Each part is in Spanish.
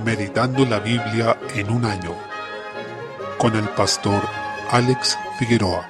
Meditando la Biblia en un año, con el pastor Alex Figueroa.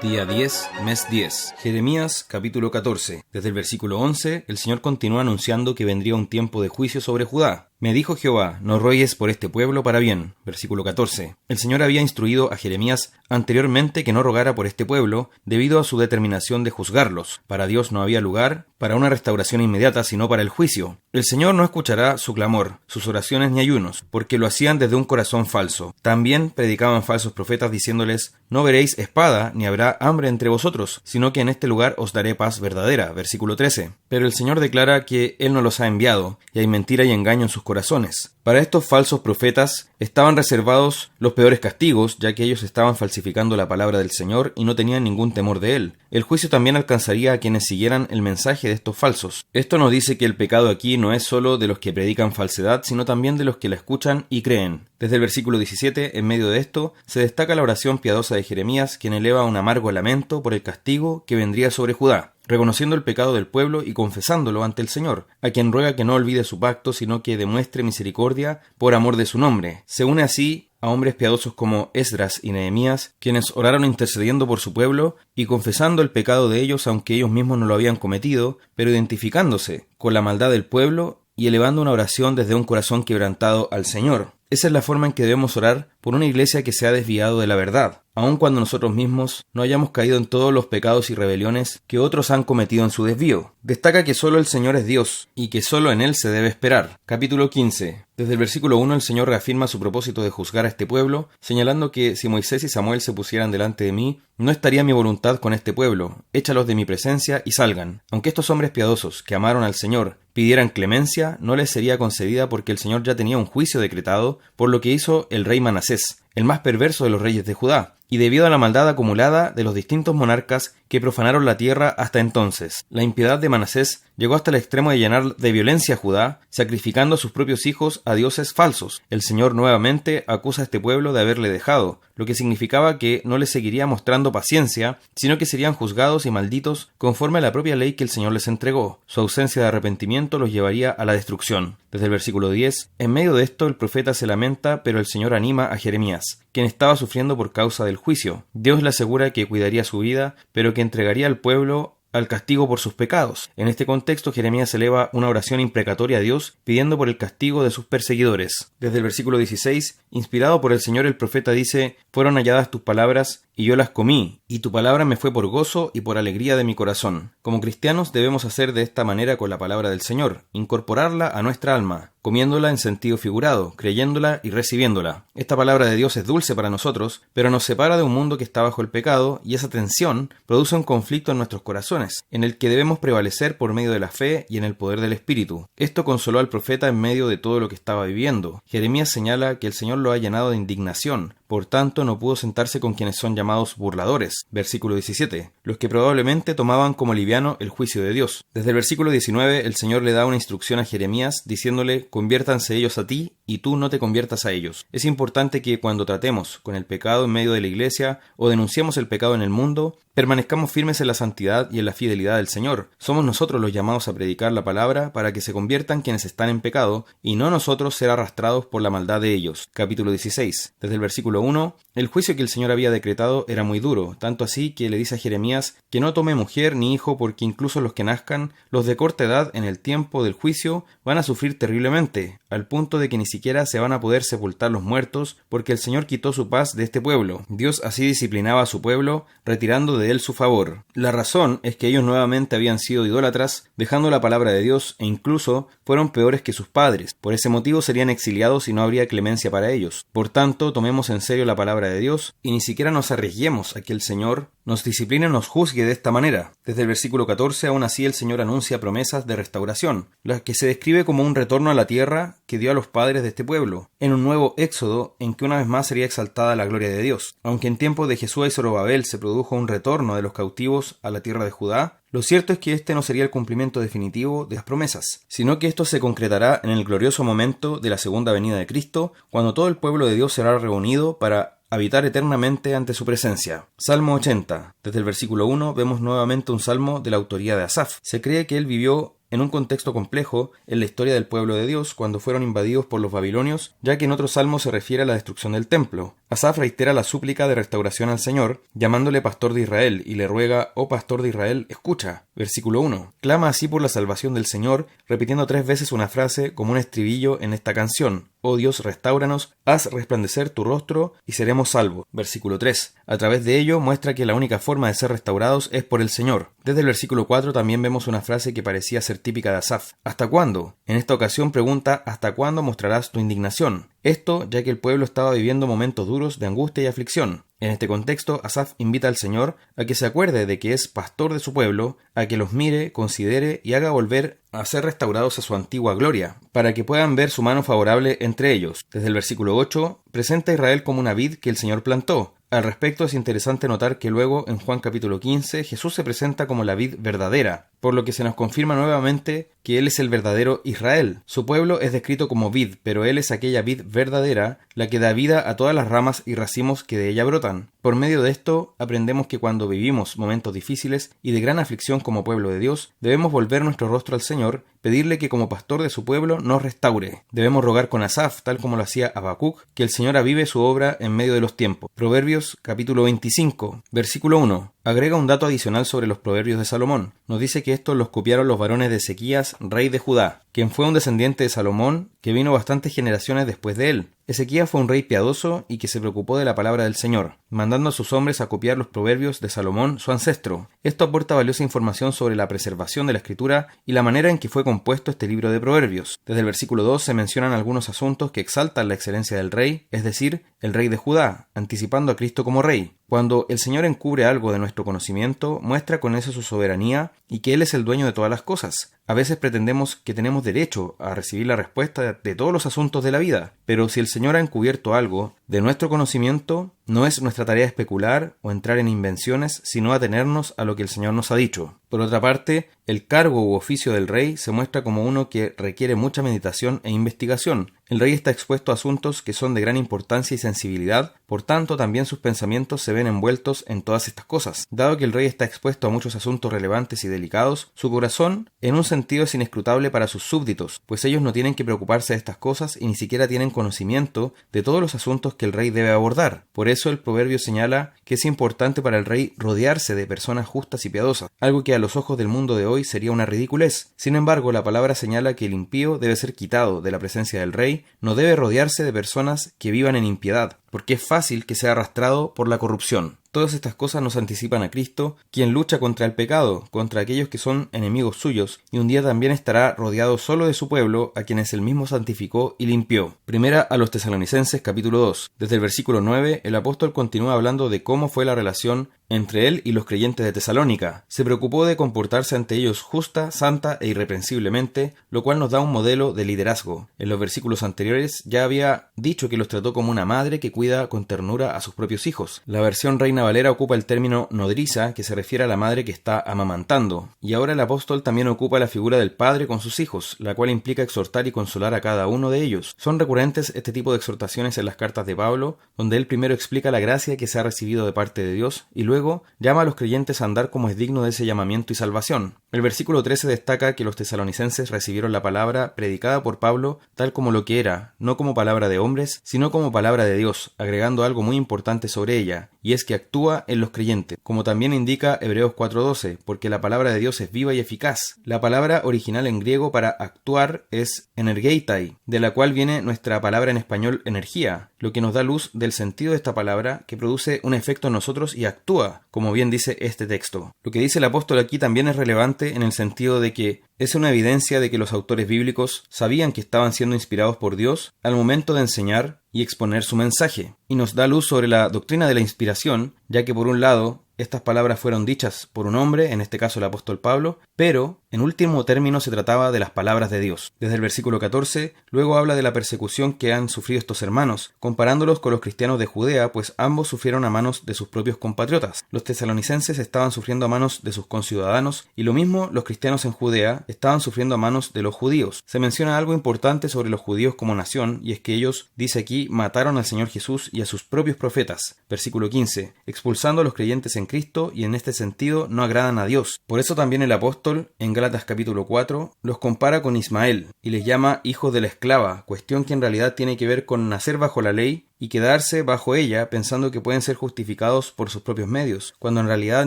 Día 10, mes 10. Jeremías, capítulo 14. Desde el versículo 11, el Señor continúa anunciando que vendría un tiempo de juicio sobre Judá. Me dijo Jehová, no ruegues por este pueblo para bien. Versículo 14. El Señor había instruido a Jeremías anteriormente que no rogara por este pueblo, debido a su determinación de juzgarlos. Para Dios no había lugar para una restauración inmediata, sino para el juicio. El Señor no escuchará su clamor, sus oraciones ni ayunos, porque lo hacían desde un corazón falso. También predicaban falsos profetas diciéndoles, no veréis espada, ni habrá hambre entre vosotros, sino que en este lugar os daré paz verdadera. Versículo 13. Pero el Señor declara que Él no los ha enviado, y hay mentira y engaño en sus corazones. Para estos falsos profetas estaban reservados los peores castigos, ya que ellos estaban falsificando la palabra del Señor y no tenían ningún temor de Él. El juicio también alcanzaría a quienes siguieran el mensaje de estos falsos. Esto nos dice que el pecado aquí no es solo de los que predican falsedad, sino también de los que la escuchan y creen. Desde el versículo 17, en medio de esto, se destaca la oración piadosa de Jeremías, quien eleva un amargo lamento por el castigo que vendría sobre Judá, reconociendo el pecado del pueblo y confesándolo ante el Señor, a quien ruega que no olvide su pacto, sino que demuestre misericordia por amor de su nombre. Se une así a hombres piadosos como Esdras y Nehemías, quienes oraron intercediendo por su pueblo y confesando el pecado de ellos, aunque ellos mismos no lo habían cometido, pero identificándose con la maldad del pueblo y elevando una oración desde un corazón quebrantado al Señor. Esa es la forma en que debemos orar por una iglesia que se ha desviado de la verdad, aun cuando nosotros mismos no hayamos caído en todos los pecados y rebeliones que otros han cometido en su desvío. Destaca que solo el Señor es Dios, y que solo en Él se debe esperar. Capítulo 15. Desde el versículo 1 el Señor reafirma su propósito de juzgar a este pueblo, señalando que si Moisés y Samuel se pusieran delante de mí, no estaría mi voluntad con este pueblo, échalos de mi presencia y salgan. Aunque estos hombres piadosos, que amaron al Señor, pidieran clemencia, no les sería concedida porque el Señor ya tenía un juicio decretado por lo que hizo el rey Manasés, el más perverso de los reyes de Judá, y debido a la maldad acumulada de los distintos monarcas que profanaron la tierra hasta entonces. La impiedad de Manasés llegó hasta el extremo de llenar de violencia a Judá, sacrificando a sus propios hijos a dioses falsos. El Señor nuevamente acusa a este pueblo de haberle dejado, lo que significaba que no les seguiría mostrando paciencia, sino que serían juzgados y malditos conforme a la propia ley que el Señor les entregó. Su ausencia de arrepentimiento los llevaría a la destrucción. Desde el versículo 10, en medio de esto el profeta se lamenta, pero el Señor anima a Jeremías, quien estaba sufriendo por causa del juicio. Dios le asegura que cuidaría su vida, pero que entregaría al pueblo al castigo por sus pecados. En este contexto, Jeremías eleva una oración imprecatoria a Dios, pidiendo por el castigo de sus perseguidores. Desde el versículo 16, inspirado por el Señor, el profeta dice, fueron halladas tus palabras, y yo las comí, y tu palabra me fue por gozo y por alegría de mi corazón. Como cristianos debemos hacer de esta manera con la palabra del Señor, incorporarla a nuestra alma, comiéndola en sentido figurado, creyéndola y recibiéndola. Esta palabra de Dios es dulce para nosotros, pero nos separa de un mundo que está bajo el pecado, y esa tensión produce un conflicto en nuestros corazones, en el que debemos prevalecer por medio de la fe y en el poder del Espíritu. Esto consoló al profeta en medio de todo lo que estaba viviendo. Jeremías señala que el Señor lo ha llenado de indignación, por tanto no pudo sentarse con quienes son llamados burladores. Versículo 17. Los que probablemente tomaban como liviano el juicio de Dios. Desde el versículo 19 el Señor le da una instrucción a Jeremías diciéndole, conviértanse ellos a ti y tú no te conviertas a ellos. Es importante que cuando tratemos con el pecado en medio de la iglesia o denunciemos el pecado en el mundo, permanezcamos firmes en la santidad y en la fidelidad del Señor. Somos nosotros los llamados a predicar la palabra para que se conviertan quienes están en pecado y no nosotros ser arrastrados por la maldad de ellos. Capítulo 16. Desde el versículo 1, el juicio que el Señor había decretado era muy duro, tanto así que le dice a Jeremías que no tome mujer ni hijo porque incluso los que nazcan, los de corta edad en el tiempo del juicio, van a sufrir terriblemente, al punto de que ni siquiera se van a poder sepultar los muertos porque el Señor quitó su paz de este pueblo. Dios así disciplinaba a su pueblo, retirando de él su favor. La razón es que ellos nuevamente habían sido idólatras, dejando la palabra de Dios e incluso fueron peores que sus padres. Por ese motivo serían exiliados y no habría clemencia para ellos. Por tanto, tomemos en serio la palabra de Dios y ni siquiera nos arriesguemos a que el Señor nos discipline o nos juzgue de esta manera. Desde el versículo 14, aún así el Señor anuncia promesas de restauración, las que se describe como un retorno a la tierra que dio a los padres de este pueblo, en un nuevo éxodo en que una vez más sería exaltada la gloria de Dios. Aunque en tiempos de Jesús y Zorobabel se produjo un retorno de los cautivos a la tierra de Judá, lo cierto es que este no sería el cumplimiento definitivo de las promesas, sino que esto se concretará en el glorioso momento de la segunda venida de Cristo, cuando todo el pueblo de Dios será reunido para habitar eternamente ante su presencia. Salmo 80. Desde el versículo 1 vemos nuevamente un salmo de la autoría de Asaf. Se cree que él vivió en un contexto complejo en la historia del pueblo de Dios cuando fueron invadidos por los babilonios, ya que en otros salmos se refiere a la destrucción del templo. Asaf reitera la súplica de restauración al Señor, llamándole pastor de Israel, y le ruega: oh pastor de Israel, escucha. Versículo 1. Clama así por la salvación del Señor, repitiendo 3 veces una frase como un estribillo en esta canción: oh Dios, restáuranos, haz resplandecer tu rostro y seremos salvos. Versículo 3. A través de ello muestra que la única forma de ser restaurados es por el Señor. Desde el versículo 4 también vemos una frase que parecía ser típica de Asaf: ¿hasta cuándo? En esta ocasión pregunta: ¿hasta cuándo mostrarás tu indignación? Esto ya que el pueblo estaba viviendo momentos duros de angustia y aflicción. En este contexto, Asaf invita al Señor a que se acuerde de que es pastor de su pueblo, a que los mire, considere y haga volver a ser restaurados a su antigua gloria, para que puedan ver su mano favorable entre ellos. Desde el versículo 8, presenta a Israel como una vid que el Señor plantó. Al respecto, es interesante notar que luego, en Juan capítulo 15, Jesús se presenta como la vid verdadera, por lo que se nos confirma nuevamente que Él es el verdadero Israel. Su pueblo es descrito como vid, pero Él es aquella vid verdadera, la que da vida a todas las ramas y racimos que de ella brotan. Por medio de esto, aprendemos que cuando vivimos momentos difíciles y de gran aflicción como pueblo de Dios, debemos volver nuestro rostro al Señor, pedirle que como pastor de su pueblo nos restaure. Debemos rogar con Asaf, tal como lo hacía Habacuc, que el Señor avive su obra en medio de los tiempos. Proverbios capítulo 25, versículo 1. Agrega un dato adicional sobre los proverbios de Salomón. Nos dice que estos los copiaron los varones de Ezequías, rey de Judá, quien fue un descendiente de Salomón, que vino bastantes generaciones después de él. Ezequías fue un rey piadoso y que se preocupó de la palabra del Señor, mandando a sus hombres a copiar los proverbios de Salomón, su ancestro. Esto aporta valiosa información sobre la preservación de la escritura y la manera en que fue compuesto este libro de proverbios. Desde el versículo 2 se mencionan algunos asuntos que exaltan la excelencia del rey, es decir, el rey de Judá, anticipando a Cristo como rey. Cuando el Señor encubre algo de nuestro conocimiento, muestra con eso su soberanía y que Él es el dueño de todas las cosas. A veces pretendemos que tenemos derecho a recibir la respuesta de todos los asuntos de la vida, pero si el Señor ha encubierto algo de nuestro conocimiento, no es nuestra tarea especular o entrar en invenciones, sino atenernos a lo que el Señor nos ha dicho. Por otra parte, el cargo u oficio del rey se muestra como uno que requiere mucha meditación e investigación. El rey está expuesto a asuntos que son de gran importancia y sensibilidad, por tanto también sus pensamientos se ven envueltos en todas estas cosas. Dado que el rey está expuesto a muchos asuntos relevantes y delicados, su corazón en un sentido es inescrutable para sus súbditos, pues ellos no tienen que preocuparse de estas cosas y ni siquiera tienen conocimiento de todos los asuntos que el rey debe abordar. Por eso el proverbio señala que es importante para el rey rodearse de personas justas y piadosas, algo que a los ojos del mundo de hoy sería una ridiculez. Sin embargo, la palabra señala que el impío debe ser quitado de la presencia del rey, no debe rodearse de personas que vivan en impiedad, porque es fácil que sea arrastrado por la corrupción. Todas estas cosas nos anticipan a Cristo, quien lucha contra el pecado, contra aquellos que son enemigos suyos, y un día también estará rodeado solo de su pueblo, a quienes él mismo santificó y limpió. Primera a los Tesalonicenses capítulo 2. Desde el versículo 9, el apóstol continúa hablando de cómo fue la relación entre él y los creyentes de Tesalónica. Se preocupó de comportarse ante ellos justa, santa e irreprensiblemente, lo cual nos da un modelo de liderazgo. En los versículos anteriores ya había dicho que los trató como una madre que cuida con ternura a sus propios hijos. La versión Reina Valera ocupa el término nodriza, que se refiere a la madre que está amamantando. Y ahora el apóstol también ocupa la figura del padre con sus hijos, la cual implica exhortar y consolar a cada uno de ellos. Son recurrentes este tipo de exhortaciones en las cartas de Pablo, donde él primero explica la gracia que se ha recibido de parte de Dios y luego llama a los creyentes a andar como es digno de ese llamamiento y salvación. El versículo 13 destaca que los tesalonicenses recibieron la palabra predicada por Pablo tal como lo que era, no como palabra de hombres, sino como palabra de Dios, agregando algo muy importante sobre ella, y es que actúa en los creyentes, como también indica Hebreos 4:12, porque la palabra de Dios es viva y eficaz. La palabra original en griego para actuar es energeitai, de la cual viene nuestra palabra en español energía, lo que nos da luz del sentido de esta palabra que produce un efecto en nosotros y actúa, como bien dice este texto. Lo que dice el apóstol aquí también es relevante en el sentido de que es una evidencia de que los autores bíblicos sabían que estaban siendo inspirados por Dios al momento de enseñar y exponer su mensaje, y nos da luz sobre la doctrina de la inspiración, ya que por un lado estas palabras fueron dichas por un hombre, en este caso el apóstol Pablo, pero en último término se trataba de las palabras de Dios. Desde el versículo 14, luego habla de la persecución que han sufrido estos hermanos, comparándolos con los cristianos de Judea, pues ambos sufrieron a manos de sus propios compatriotas. Los tesalonicenses estaban sufriendo a manos de sus conciudadanos, y lo mismo los cristianos en Judea estaban sufriendo a manos de los judíos. Se menciona algo importante sobre los judíos como nación, y es que ellos, dice aquí, mataron al Señor Jesús y a sus propios profetas. Versículo 15, expulsando a los creyentes en en Cristo y en este sentido no agradan a Dios. Por eso también el apóstol, en Gálatas capítulo 4, los compara con Ismael y les llama hijos de la esclava, cuestión que en realidad tiene que ver con nacer bajo la ley y quedarse bajo ella pensando que pueden ser justificados por sus propios medios, cuando en realidad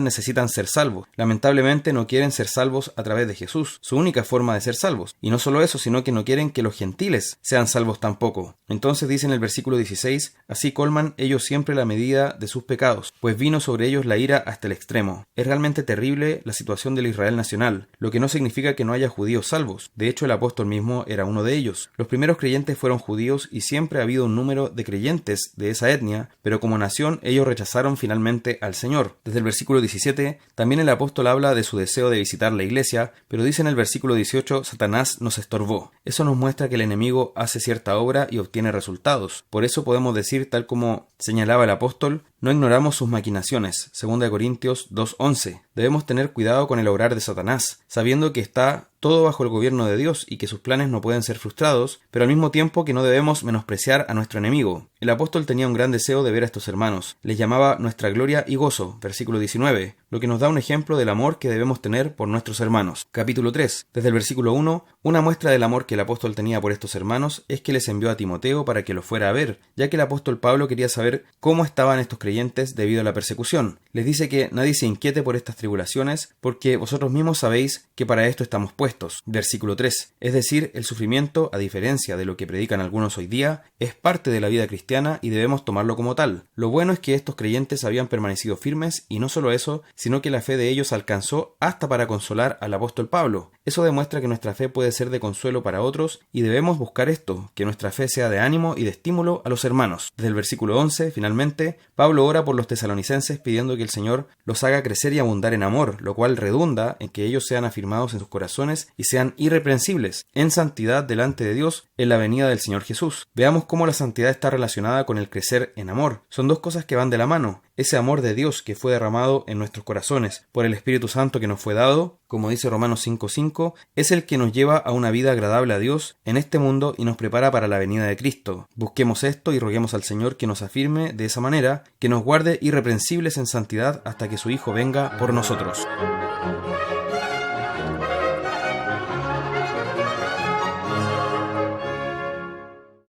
necesitan ser salvos. Lamentablemente no quieren ser salvos a través de Jesús, su única forma de ser salvos. Y no solo eso, sino que no quieren que los gentiles sean salvos tampoco. Entonces dice en el versículo 16, así colman ellos siempre la medida de sus pecados, pues vino sobre ellos la ira hasta el extremo. Es realmente terrible la situación del Israel nacional, lo que no significa que no haya judíos salvos. De hecho, el apóstol mismo era uno de ellos. Los primeros creyentes fueron judíos y siempre ha habido un número de creyentes de esa etnia, pero como nación ellos rechazaron finalmente al Señor. Desde el versículo 17, también el apóstol habla de su deseo de visitar la iglesia, pero dice en el versículo 18, Satanás nos estorbó. Eso nos muestra que el enemigo hace cierta obra y obtiene resultados. Por eso podemos decir, tal como señalaba el apóstol, no ignoramos sus maquinaciones. 2 Corintios 2:11. Debemos tener cuidado con el obrar de Satanás, sabiendo que está todo bajo el gobierno de Dios y que sus planes no pueden ser frustrados, pero al mismo tiempo que no debemos menospreciar a nuestro enemigo. El apóstol tenía un gran deseo de ver a estos hermanos. Les llamaba nuestra gloria y gozo, versículo 19, lo que nos da un ejemplo del amor que debemos tener por nuestros hermanos. Capítulo 3. Desde el versículo 1, una muestra del amor que el apóstol tenía por estos hermanos es que les envió a Timoteo para que los fuera a ver, ya que el apóstol Pablo quería saber cómo estaban estos creyentes debido a la persecución. Les dice que nadie se inquiete por estas tribulaciones, porque vosotros mismos sabéis que para esto estamos puestos. Versículo 3. Es decir, el sufrimiento, a diferencia de lo que predican algunos hoy día, es parte de la vida cristiana y debemos tomarlo como tal. Lo bueno es que estos creyentes habían permanecido firmes y no solo eso, sino que la fe de ellos alcanzó hasta para consolar al apóstol Pablo. Eso demuestra que nuestra fe puede ser de consuelo para otros y debemos buscar esto, que nuestra fe sea de ánimo y de estímulo a los hermanos. Desde el versículo 11, finalmente, Pablo ora por los tesalonicenses pidiendo que el Señor los haga crecer y abundar en amor, lo cual redunda en que ellos sean afirmados en sus corazones y sean irreprensibles en santidad delante de Dios en la venida del Señor Jesús. Veamos cómo la santidad está relacionada con el crecer en amor. Son dos cosas que van de la mano. Ese amor de Dios que fue derramado en nuestros corazones por el Espíritu Santo que nos fue dado, como dice Romanos 5:5, es el que nos lleva a una vida agradable a Dios en este mundo y nos prepara para la venida de Cristo. Busquemos esto y roguemos al Señor que nos afirme de esa manera, que nos guarde irreprensibles en santidad hasta que su Hijo venga por nosotros.